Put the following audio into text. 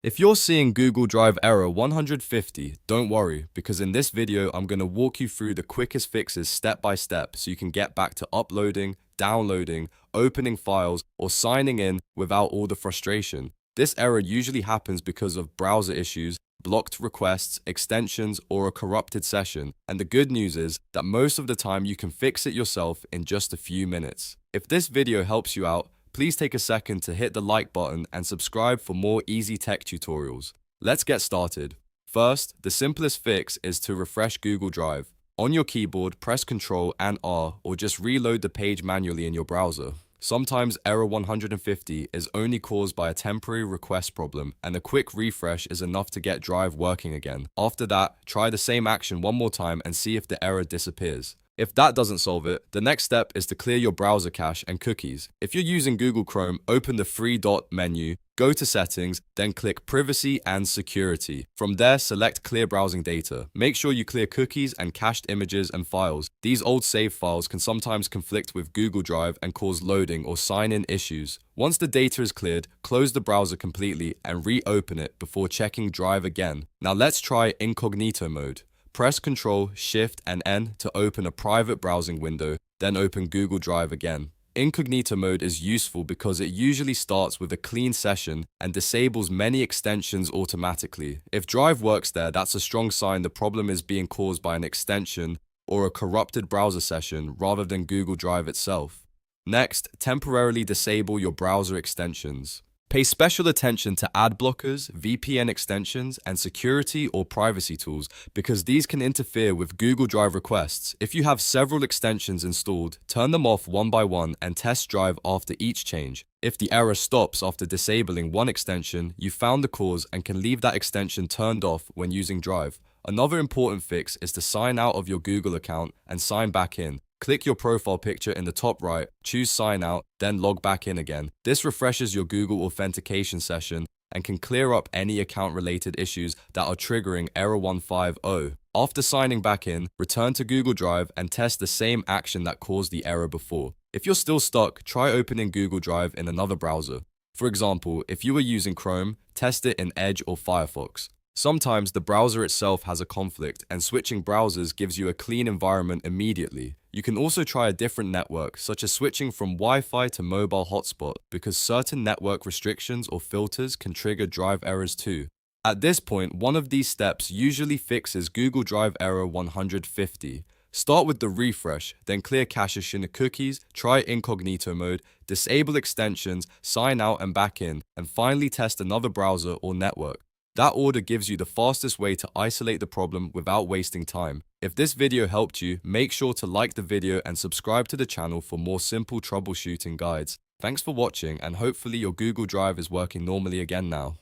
If you're seeing Google Drive error 150, don't worry, because in this video I'm going to walk you through the quickest fixes step by step so you can get back to uploading, downloading, opening files, or signing in without all the frustration. This error usually happens because of browser issues, blocked requests, extensions, or a corrupted session, and the good news is that most of the time you can fix it yourself in just a few minutes. If this video helps you out, please take a second to hit the like button and subscribe for more easy tech tutorials. Let's get started. First, the simplest fix is to refresh Google Drive. On your keyboard, press Ctrl and R or just reload the page manually in your browser. Sometimes error 150 is only caused by a temporary request problem, and a quick refresh is enough to get Drive working again. After that, try the same action one more time and see if the error disappears. If that doesn't solve it, the next step is to clear your browser cache and cookies. If you're using Google Chrome, open the three dot menu, go to Settings, then click Privacy and Security. From there, select Clear Browsing Data. Make sure you clear cookies and cached images and files. These old save files can sometimes conflict with Google Drive and cause loading or sign-in issues. Once the data is cleared, close the browser completely and reopen it before checking Drive again. Now let's try Incognito Mode. Press Ctrl, Shift, and N to open a private browsing window, then open Google Drive again. Incognito mode is useful because it usually starts with a clean session and disables many extensions automatically. If Drive works there, that's a strong sign the problem is being caused by an extension or a corrupted browser session rather than Google Drive itself. Next, temporarily disable your browser extensions. Pay special attention to ad blockers, VPN extensions, and security or privacy tools because these can interfere with Google Drive requests. If you have several extensions installed, turn them off one by one and test Drive after each change. If the error stops after disabling one extension, you found the cause and can leave that extension turned off when using Drive. Another important fix is to sign out of your Google account and sign back in. Click your profile picture in the top right, choose Sign Out, then log back in again. This refreshes your Google authentication session and can clear up any account-related issues that are triggering error 150. After signing back in, return to Google Drive and test the same action that caused the error before. If you're still stuck, try opening Google Drive in another browser. For example, if you were using Chrome, test it in Edge or Firefox. Sometimes the browser itself has a conflict and switching browsers gives you a clean environment immediately. You can also try a different network, such as switching from Wi-Fi to mobile hotspot, because certain network restrictions or filters can trigger Drive errors too. At this point, one of these steps usually fixes Google Drive error 150. Start with the refresh, then clear caches and cookies, try incognito mode, disable extensions, sign out and back in, and finally test another browser or network. That order gives you the fastest way to isolate the problem without wasting time. If this video helped you, make sure to like the video and subscribe to the channel for more simple troubleshooting guides. Thanks for watching and hopefully your Google Drive is working normally again now.